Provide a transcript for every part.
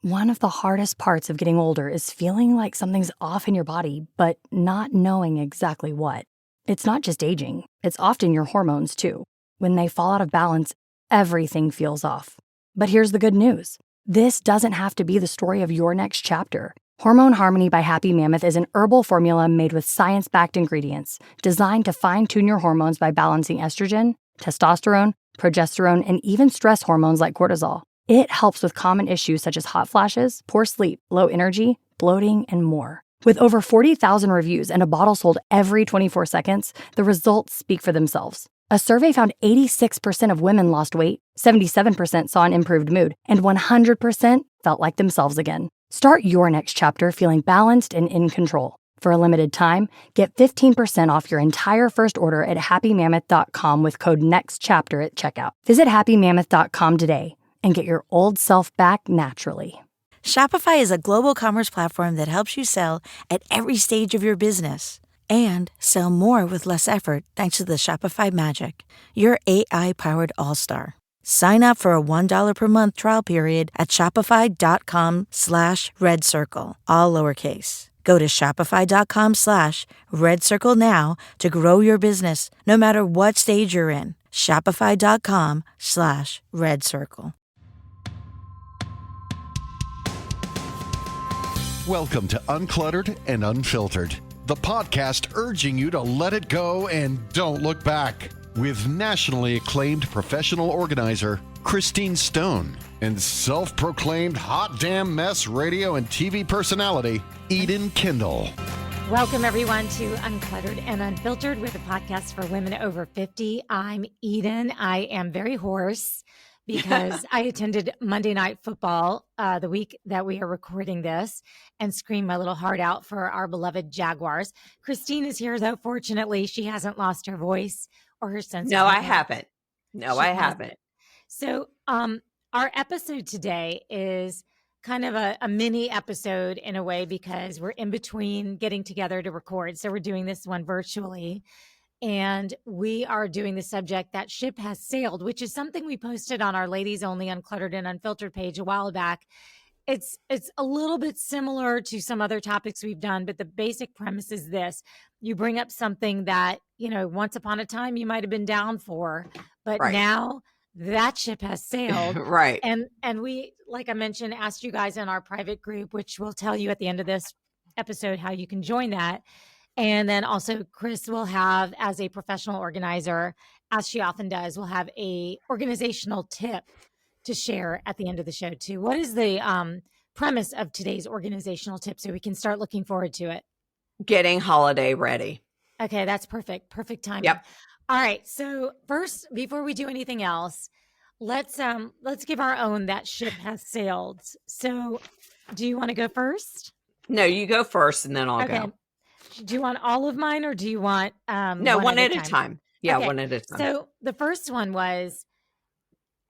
One of the hardest parts of getting older is feeling like something's off in your body, but not knowing exactly what. It's not just aging, it's often your hormones too. When they fall out of balance, everything feels off. But here's the good news. This doesn't have to be the story of your next chapter. Hormone Harmony by Happy Mammoth is an herbal formula made with science-backed ingredients designed to fine-tune your hormones by balancing estrogen, testosterone, progesterone, and even stress hormones like cortisol. It helps with common issues such as hot flashes, poor sleep, low energy, bloating, and more. With over 40,000 reviews and a bottle sold every 24 seconds, the results speak for themselves. A survey found 86% of women lost weight, 77% saw an improved mood, and 100% felt like themselves again. Start your next chapter feeling balanced and in control. For a limited time, get 15% off your entire first order at happymammoth.com with code NEXTCHAPTER at checkout. Visit happymammoth.com today and get your old self back naturally. Shopify is a global commerce platform that helps you sell at every stage of your business and sell more with less effort thanks to the Shopify magic. Your AI-powered all-star. Sign up for a $1 per month trial period at shopify.com/redcircle, all lowercase. Go to shopify.com/redcircle now to grow your business, no matter what stage you're in. Shopify.com/redcircle. Welcome to Uncluttered and Unfiltered, the podcast urging you to let it go and don't look back. With nationally acclaimed professional organizer Christine Stone and self-proclaimed hot damn mess radio and TV personality Eden Kendall. Welcome, everyone, to Uncluttered and Unfiltered, with a podcast for women over 50. I'm Eden. I am very hoarse because I attended Monday Night Football the week that we are recording this and screamed my little heart out for our beloved Jaguars. Christine is here, though. Fortunately, she hasn't lost her voice or her sense of No, I humor. haven't. No, I haven't. So our episode today is kind of a mini episode in a way, because we're in between getting together to record. So we're doing this one virtually. And we are doing the subject that ship has sailed, which is something we posted on our Ladies Only Uncluttered and Unfiltered page a while back. It's a little bit similar to some other topics we've done, but the basic premise is this. You bring up something that, once upon a time you might have been down for, but Right. now that ship has sailed. Right. And we, like I mentioned, asked you guys in our private group, which we'll tell you at the end of this episode how you can join that. And then also Chris will have, as a professional organizer, as she often does, will have a organizational tip to share at the end of the show too. What is the premise of today's organizational tip so we can start looking forward to it? Getting holiday ready. Okay, that's perfect. Perfect timing. Yep. All right. So first, before we do anything else, let's give our own that ship has sailed. So do you want to go first? No, you go first and then I'll go. Do you want all of mine, or do you want No, one at a time? Yeah, okay. One at a time. So the first one was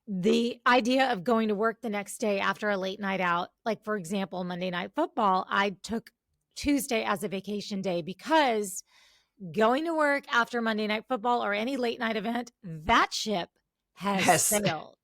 the idea of going to work the next day after a late night out. Like, for example, Monday Night Football, I took Tuesday as a vacation day because going to work after Monday Night Football or any late night event, that ship has sailed.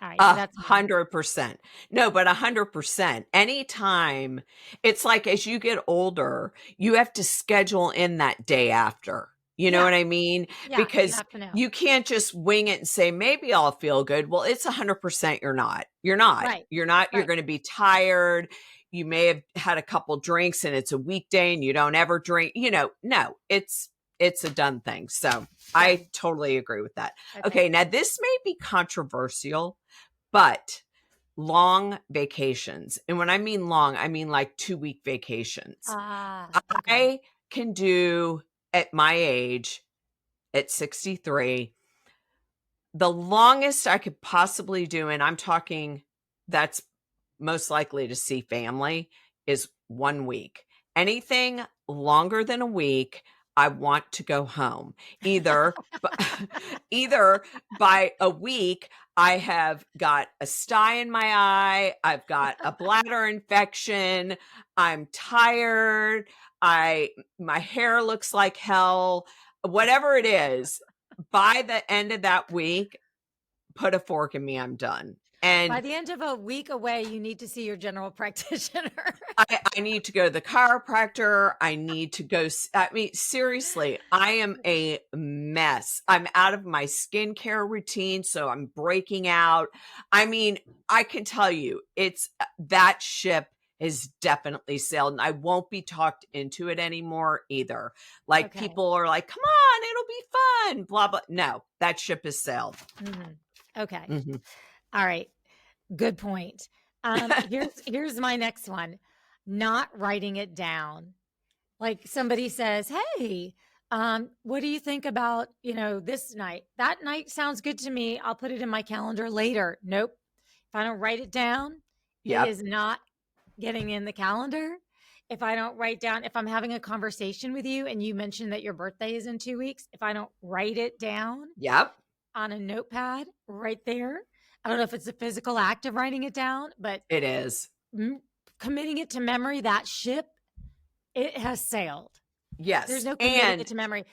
All right, so that's 100%. No, but 100%. Anytime, it's like as you get older, you have to schedule in that day after. You know what I mean? Yeah, because you can't just wing it and say, maybe I'll feel good. Well, it's 100% you're not. You're not. Right. You're not. Right. You're going to be tired. You may have had a couple drinks and it's a weekday and you don't ever drink. No, it's a done thing. So I totally agree with that. Okay, now this may be controversial, but long vacations. And when I mean long, I mean like 2-week vacations. I can do, at my age, at 63, the longest I could possibly do, and I'm talking that's most likely to see family, is 1 week. Anything longer than a week, I want to go home. Either by a week, I have got a sty in my eye, I've got a bladder infection, I'm tired, my hair looks like hell, whatever it is, by the end of that week, put a fork in me, I'm done. And by the end of a week away, you need to see your general practitioner. I need to go to the chiropractor. I need to go. I mean, seriously, I am a mess. I'm out of my skincare routine, so I'm breaking out. I mean, I can tell you, it's that ship has definitely sailed, and I won't be talked into it anymore either. Like Okay. people are like, "Come on, it'll be fun." Blah blah. No, that ship has sailed. Okay. Mhm. All right. Good point. Here's my next one. Not writing it down. Like somebody says, "Hey, what do you think about, this night? That night sounds good to me. I'll put it in my calendar later." Nope. If I don't write it down, it Yep. is not getting in the calendar. If I don't write down, if I'm having a conversation with you and you mentioned that your birthday is in 2 weeks, if I don't write it down Yep. on a notepad right there, I don't know if it's a physical act of writing it down, but It is. committing it to memory, that ship, it has sailed. Yes. There's no committing it to memory.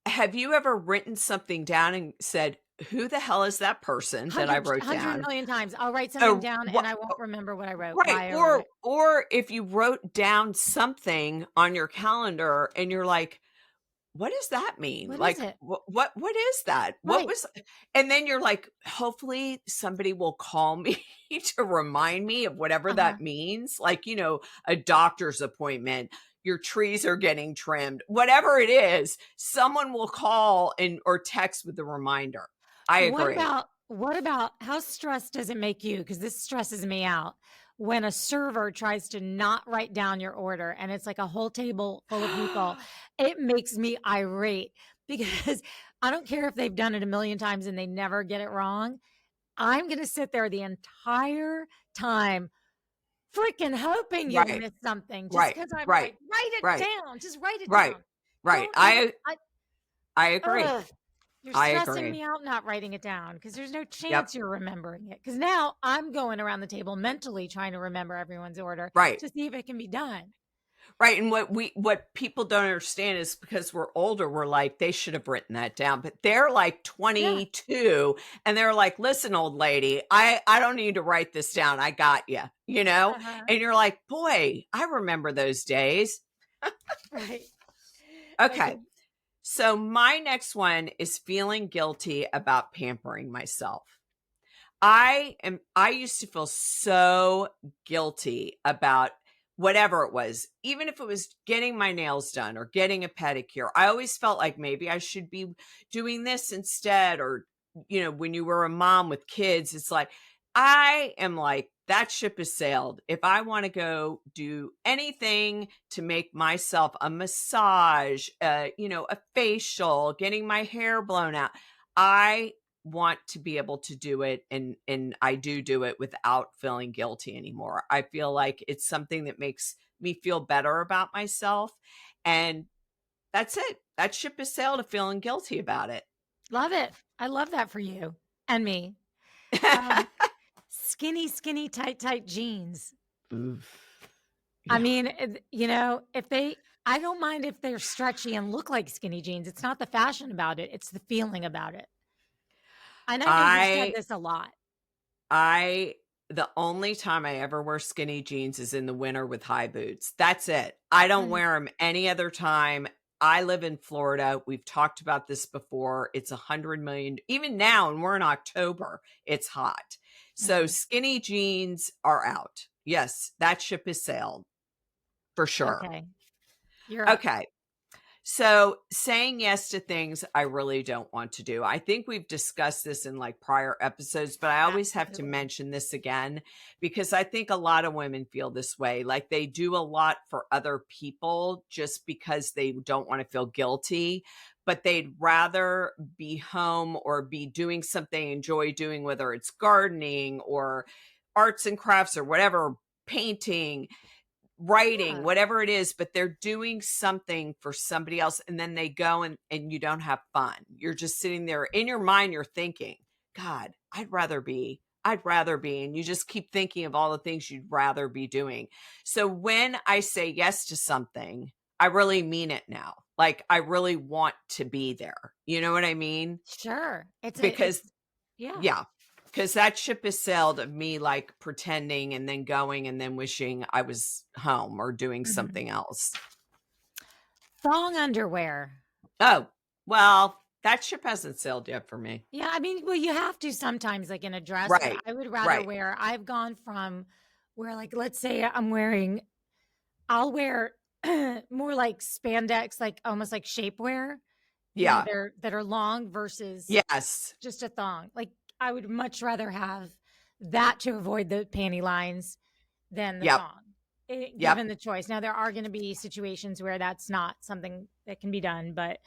Have you ever written something down and said, who the hell is that person that I wrote 100 down? million times. I'll write something down and I Oh, won't remember what I wrote. right. Why I wrote it. Or if you wrote down something on your calendar and you're like, what does that mean? What Like, is it? what is that? What Right. was, and then you're like, hopefully somebody will call me to remind me of whatever that means. Like, a doctor's appointment, your trees are getting trimmed, whatever it is, someone will call or text with a reminder. I agree. What about how stressed does it make you? Because this stresses me out when a server tries to not write down your order and it's like a whole table full of people. It makes me irate because I don't care if they've done it a million times and they never get it wrong. I'm going to sit there the entire time freaking hoping you'll Right. miss something just Right. because I'm Right. like, write it Right. down. Just write it Right. down. Right. Don't even, I agree. ugh, you're I stressing agree. me out not writing it down because there's no Yep. chance you're remembering it. Because now I'm going around the table mentally trying to remember everyone's order Right. to see if it can be done. Right. And what people don't understand is because we're older, we're like, they should have written that down. But they're like 22 and they're like, listen, old lady, I don't need to write this down. I got you, and you're like, boy, I remember those days. Right. Okay. So my next one is feeling guilty about pampering myself. I used to feel so guilty about whatever it was, even if it was getting my nails done or getting a pedicure. I always felt like maybe I should be doing this instead. Or, when you were a mom with kids, it's like, I am like, that ship has sailed. If I want to go do anything to make myself a massage, a facial, getting my hair blown out, I want to be able to do it, and I do it without feeling guilty anymore. I feel like it's something that makes me feel better about myself, and that's it. That ship has sailed of feeling guilty about it. Love it. I love that for you and me. Skinny, tight jeans. Oof. I Yeah. mean, I don't mind if they're stretchy and look like skinny jeans. It's not the fashion about it. It's the feeling about it. And I know you've said this a lot. The only time I ever wear skinny jeans is in the winter with high boots. That's it. I don't wear them any other time. I live in Florida. We've talked about this before. It's 100 million. Even now, and we're in October, it's hot. So skinny jeans are out. Yes, that ship has sailed for sure. Okay. You're up. Okay. So saying yes to things I really don't want to do. I think we've discussed this in like prior episodes, but I always have to mention this again because I think a lot of women feel this way. Like they do a lot for other people just because they don't want to feel guilty, but they'd rather be home or be doing something they enjoy doing, whether it's gardening or arts and crafts or whatever, painting, writing, whatever it is, but they're doing something for somebody else. And then they go and you don't have fun. You're just sitting there in your mind. You're thinking, God, I'd rather be. And you just keep thinking of all the things you'd rather be doing. So when I say yes to something, I really mean it now. Like I really want to be there. You know what I mean? Sure. Yeah. because that ship has sailed of me like pretending and then going and then wishing I was home or doing something else. Thong underwear. Oh, well, that ship hasn't sailed yet for me. Yeah, I mean, well, you have to sometimes, like in a dress, but Right. I would rather Right. wear, I've gone from where, like, let's say I'll wear more like spandex, like almost like shapewear, Yeah. that are long versus Yes. just a thong. Like, I would much rather have that to avoid the panty lines than the Yep. thong, Yep. given the choice. Now, there are going to be situations where that's not something that can be done, but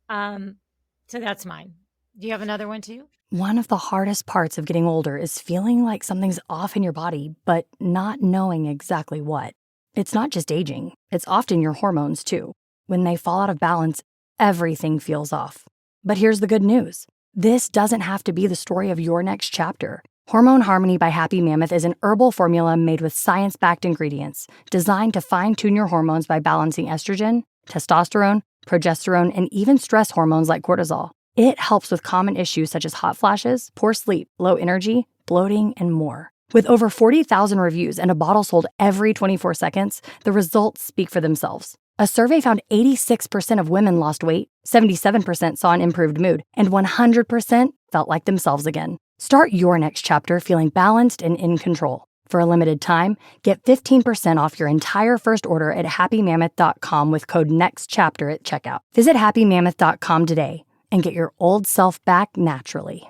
so that's mine. Do you have another one too? One of the hardest parts of getting older is feeling like something's off in your body, but not knowing exactly what. It's not just aging, it's often your hormones too. When they fall out of balance, everything feels off. But here's the good news. This doesn't have to be the story of your next chapter. Hormone Harmony by Happy Mammoth is an herbal formula made with science-backed ingredients designed to fine-tune your hormones by balancing estrogen, testosterone, progesterone, and even stress hormones like cortisol. It helps with common issues such as hot flashes, poor sleep, low energy, bloating, and more. With over 40,000 reviews and a bottle sold every 24 seconds, the results speak for themselves. A survey found 86% of women lost weight, 77% saw an improved mood, and 100% felt like themselves again. Start your next chapter feeling balanced and in control. For a limited time, get 15% off your entire first order at happymammoth.com with code NEXTCHAPTER at checkout. Visit happymammoth.com today and get your old self back naturally.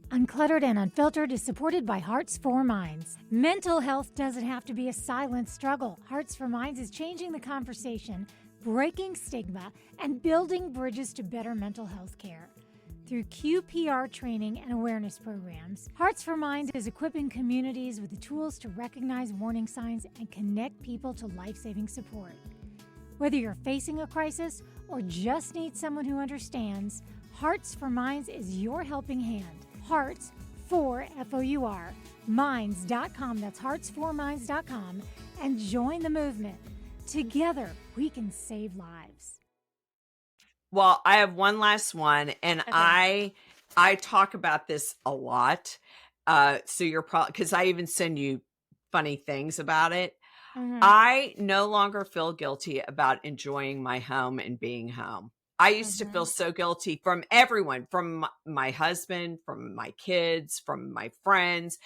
Uncluttered and Unfiltered is supported by Hearts for Minds. Mental health doesn't have to be a silent struggle. Hearts for Minds is changing the conversation, breaking stigma, and building bridges to better mental health care. Through QPR training and awareness programs, Hearts for Minds is equipping communities with the tools to recognize warning signs and connect people to life-saving support. Whether you're facing a crisis or just need someone who understands, Hearts for Minds is your helping hand. Hearts for F-O-U-R, minds.com, that's heartsforminds.com, and join the movement. Together, we can save lives. Well, I have one last one, and okay. I talk about this a lot. So you're probably, because I even send you funny things about it. Mm-hmm. I no longer feel guilty about enjoying my home and being home. I used to feel so guilty from everyone, from my husband, from my kids, from my friends.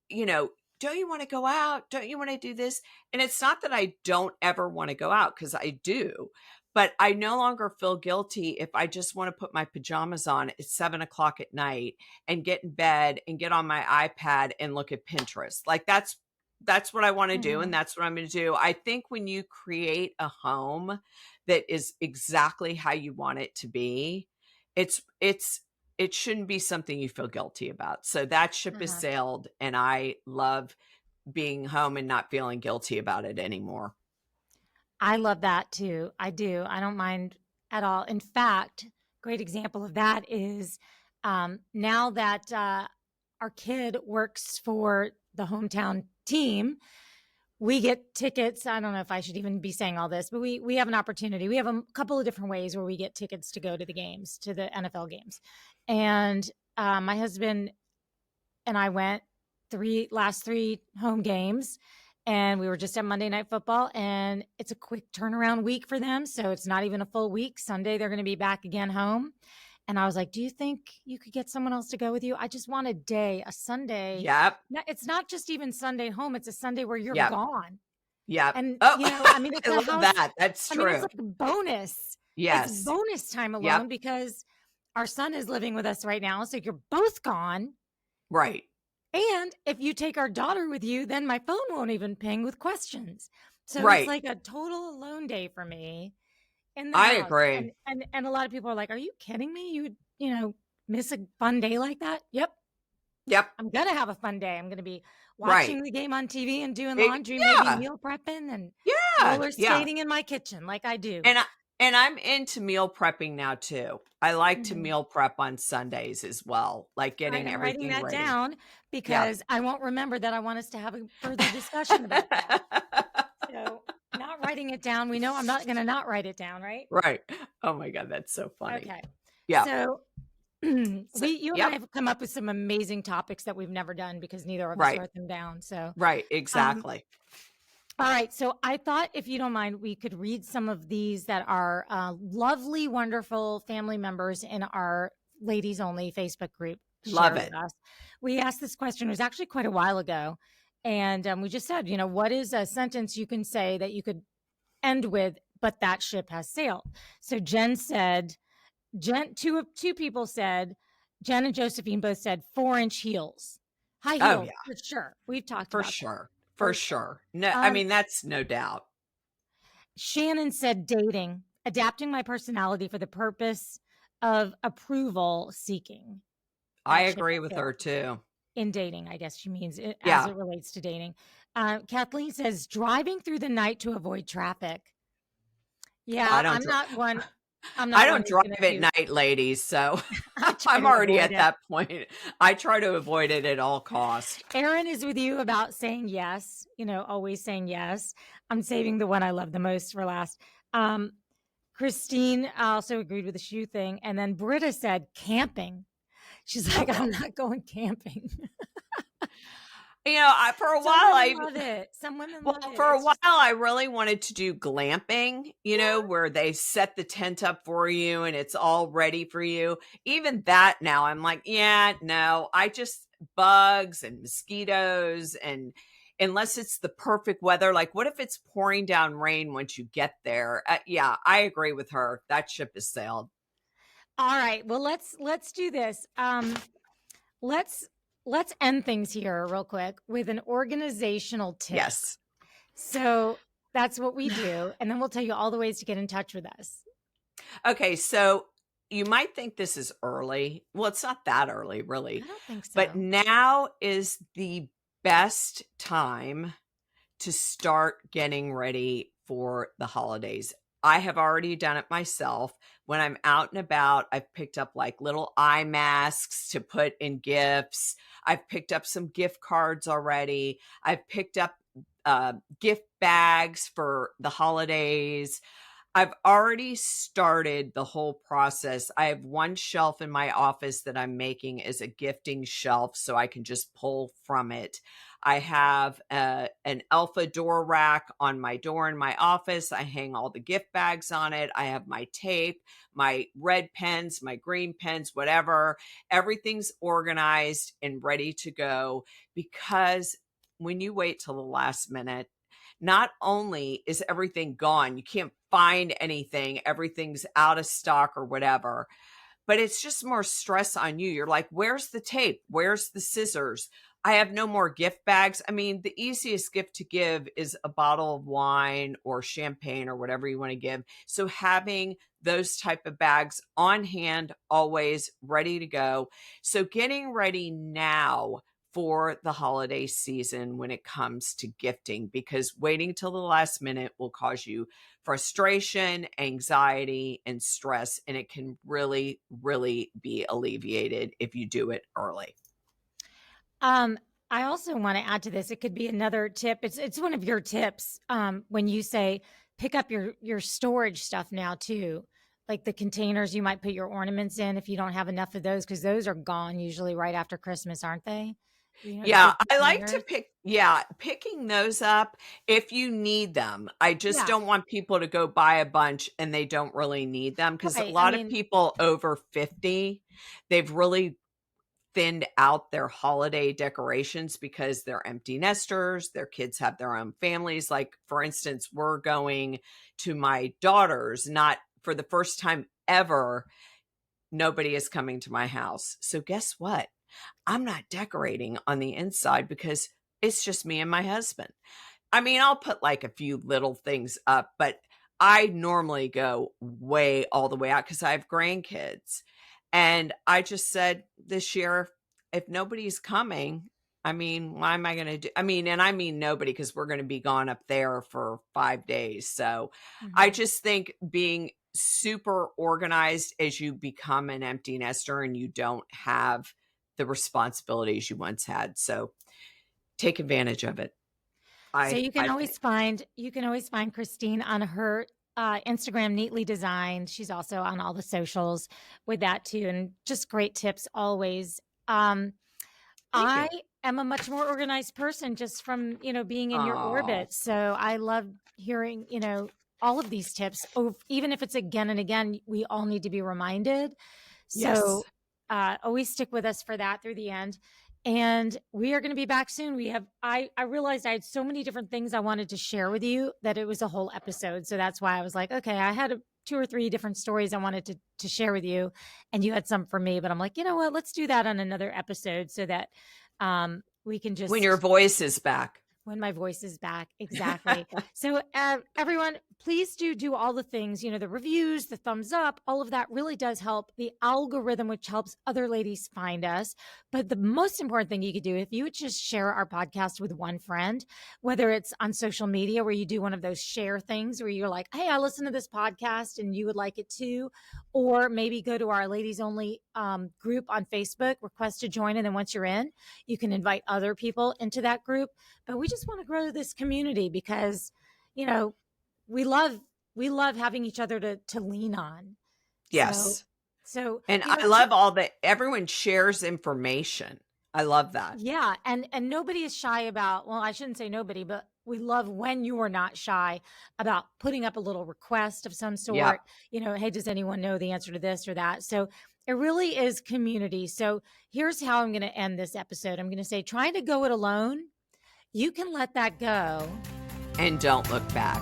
You know, don't you want to go out? Don't you want to do this? And it's not that I don't ever want to go out, because I do. But I no longer feel guilty if I just want to put my pajamas on at 7:00 at night and get in bed and get on my iPad and look at Pinterest. Like that's what I want to do. And that's what I'm going to do. I think when you create a home that is exactly how you want it to be, it shouldn't be something you feel guilty about. So that ship has sailed, and I love being home and not feeling guilty about it anymore. I love that too. I do. I don't mind at all. In fact, great example of that is now that our kid works for the hometown team, we get tickets. I don't know if I should even be saying all this, but we have an opportunity. We have a couple of different ways where we get tickets to go to the games, to the NFL games. And my husband and I went last three home games. And we were just at Monday Night Football, and it's a quick turnaround week for them. So it's not even a full week. Sunday, they're going to be back again home. And I was like, do you think you could get someone else to go with you? I just want a Sunday. Yep. It's not just even Sunday home. It's a Sunday where you're gone. Yeah. And, I mean, it's I love that. That's true. I mean, it's like a bonus. Yes. It's bonus time alone because our son is living with us right now. So you're both gone. Right. And if you take our daughter with you, then my phone won't even ping with questions. So it's like a total alone day for me. I agree. And a lot of people are like, are you kidding me? You would, miss a fun day like that? Yep. I'm going to have a fun day. I'm going to be watching the game on TV and doing laundry, maybe meal prepping and roller skating in my kitchen like I do. And I'm into meal prepping now too. I like to meal prep on Sundays as well, like getting everything writing that ready. down because I won't remember that I want us to have a further discussion about that. So not writing it down. We know I'm not going to not write it down, right? Right. Oh my God, that's so funny. Okay. Yeah. So So, You and I yep. have come up with some amazing topics that we've never done because neither of us Right. wrote them down. So, Right. um, Exactly. all right. So I thought, if you don't mind, we could read some of these that are lovely, wonderful family members in our ladies only Facebook group Love shared with it. us. We asked this question, it was actually quite a while ago. And we just said, what is a sentence you can say that you could end with, but that ship has sailed? So Jen said, two people said, Jen and Josephine both said 4-inch heels, high Oh, heels yeah, for sure. We've talked for about that sure. For for sure. sure. No, I Um, mean, that's no doubt. Shannon said dating, adapting my personality for the purpose of approval seeking. I That ship agree has with her sailed. too. In dating, I guess she means it, as Yeah. it relates to dating. Kathleen says driving through the night to avoid traffic. I Yeah, don't I'm dri- not one. I'm I not one don't who's drive gonna at do. night, ladies, so I try I'm to already avoid at it. that point. I try to avoid it at all cost. Erin is with you about saying yes, always saying yes. I'm saving the one I love the most for last. Um, Christine also agreed with the shoe thing. And then Britta said camping. She's like, I'm not going camping. For a while, Some women love it. Some women well, love it. for a It's while, just, I really wanted to do glamping, yeah. where they set the tent up for you and it's all ready for you. Even that now, I'm like, yeah, no, bugs and mosquitoes. And unless it's the perfect weather, like what if it's pouring down rain once you get there? Yeah, I agree with her. That ship has sailed. All right. Well, let's do this. Let's let's end things here real quick with an organizational tip. Yes. So that's what we do, and then we'll tell you all the ways to get in touch with us. Okay, so you might think this is early. Well, it's not that early, I really. don't think But so. now is the best time to start getting ready for the holidays. I have already done it myself. When I'm out and about, I've picked up like little eye masks to put in gifts. I've picked up some gift cards already. I've picked up gift bags for the holidays. I've already started the whole process. I have one shelf in my office that I'm making as a gifting shelf so I can just pull from it. I have an alpha door rack on my door in my office. I hang all the gift bags on it. I have my tape, my red pens, my green pens, whatever. Everything's organized and ready to go, because when you wait till the last minute, not only is everything gone, you can't find anything, everything's out of stock or whatever, but it's just more stress on you. You're like, where's the tape? Where's the scissors? I have no more gift bags. I mean, the easiest gift to give is a bottle of wine or champagne or whatever you want to give. So having those type of bags on hand, always ready to go. So getting ready now for the holiday season when it comes to gifting, because waiting till the last minute will cause you frustration, anxiety, and stress. And it can really, really be alleviated if you do it early. I also want to add to this. It could be another tip. It's one of your tips. When you say pick up your storage stuff now too, like the containers you might put your ornaments in if you don't have enough of those, because those are gone usually right after Christmas, aren't they? The Yeah, big I like to containers. picking those up if you need them. I just Yeah, don't want people to go buy a bunch and they don't really need them, because a right. I lot of mean, people over 50, they've really thinned out their holiday decorations because they're empty nesters. Their kids have their own families. Like, for instance, we're going to my daughter's, not for the first time ever. Nobody is coming to my house. So guess what? I'm not decorating on the inside because it's just me and my husband. I mean, I'll put like a few little things up, but I normally go way all the way out because I have grandkids. And I just said this year, if nobody's coming, I mean, why am I going to do? I mean, and I mean nobody, because we're going to be gone up there for 5 days. So I mhm. just think being super organized as you become an empty nester and you don't have the responsibilities you once had. So take advantage of it. So I think. you can always find Christine on her Instagram, Neatly Designed. She's also on all the socials with that too, and just great tips always. Thank I you. am a much more organized person just from, being in your Oh, orbit. So I love hearing, all of these tips. Even if it's again and again, we all need to be reminded. yes. So always stick with us for that through the end. And we are going to be back soon. I realized I had so many different things I wanted to share with you that it was a whole episode. So that's why I was like, okay, I had two or three different stories I wanted to share with you, and you had some for me, but I'm like, you know what, let's do that on another episode so that we can When your just voice is back. when my voice is back. Exactly. So, everyone, please do all the things, the reviews, the thumbs up, all of that really does help the algorithm, which helps other ladies find us. But the most important thing you could do, if you would just share our podcast with one friend, whether it's on social media where you do one of those share things where you're like, hey, I listened to this podcast and you would like it too. Or maybe go to our ladies only group on Facebook, request to join. And then once you're in, you can invite other people into that group. But we just want to grow this community because, you know, we love having each other to lean on. So Yes. so And you know, I love all that everyone shares information. I love that. yeah, and nobody is shy about, well, I shouldn't say nobody, but we love when you are not shy about putting up a little request of some Yep. sort, hey, does anyone know the answer to this or that? So it really is community. So here's how I'm going to end this episode. I'm going to say, trying to go it alone, you can let that go. And don't look back.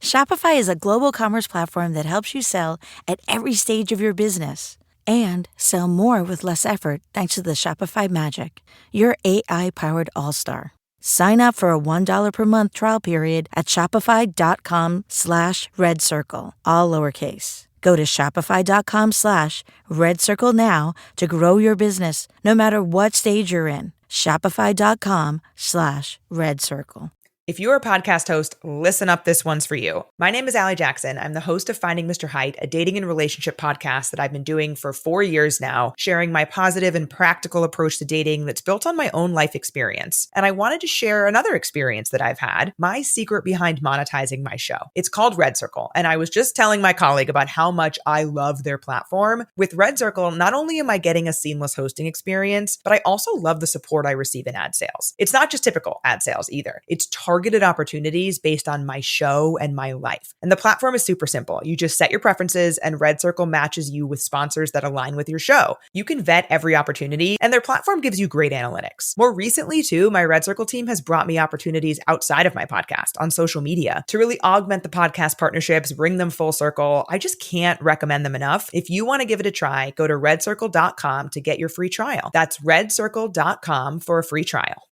Shopify is a global commerce platform that helps you sell at every stage of your business and sell more with less effort thanks to the Shopify Magic, your AI-powered all-star. Sign up for a $1 per month trial period at shopify.com/redcircle, all lowercase. Go to shopify.com/redcircle now to grow your business no matter what stage you're in. Shopify.com/redcircle. If you're a podcast host, listen up. This one's for you. My name is Allie Jackson. I'm the host of Finding Mr. Height, a dating and relationship podcast that I've been doing for 4 years now, sharing my positive and practical approach to dating that's built on my own life experience. And I wanted to share another experience that I've had, my secret behind monetizing my show. It's called Red Circle. And I was just telling my colleague about how much I love their platform. With Red Circle, not only am I getting a seamless hosting experience, but I also love the support I receive in ad sales. It's not just typical ad sales either. It's targeted opportunities based on my show and my life. And the platform is super simple. You just set your preferences and Red Circle matches you with sponsors that align with your show. You can vet every opportunity and their platform gives you great analytics. More recently too, my Red Circle team has brought me opportunities outside of my podcast on social media to really augment the podcast partnerships, bring them full circle. I just can't recommend them enough. If you want to give it a try, go to redcircle.com to get your free trial. That's redcircle.com for a free trial.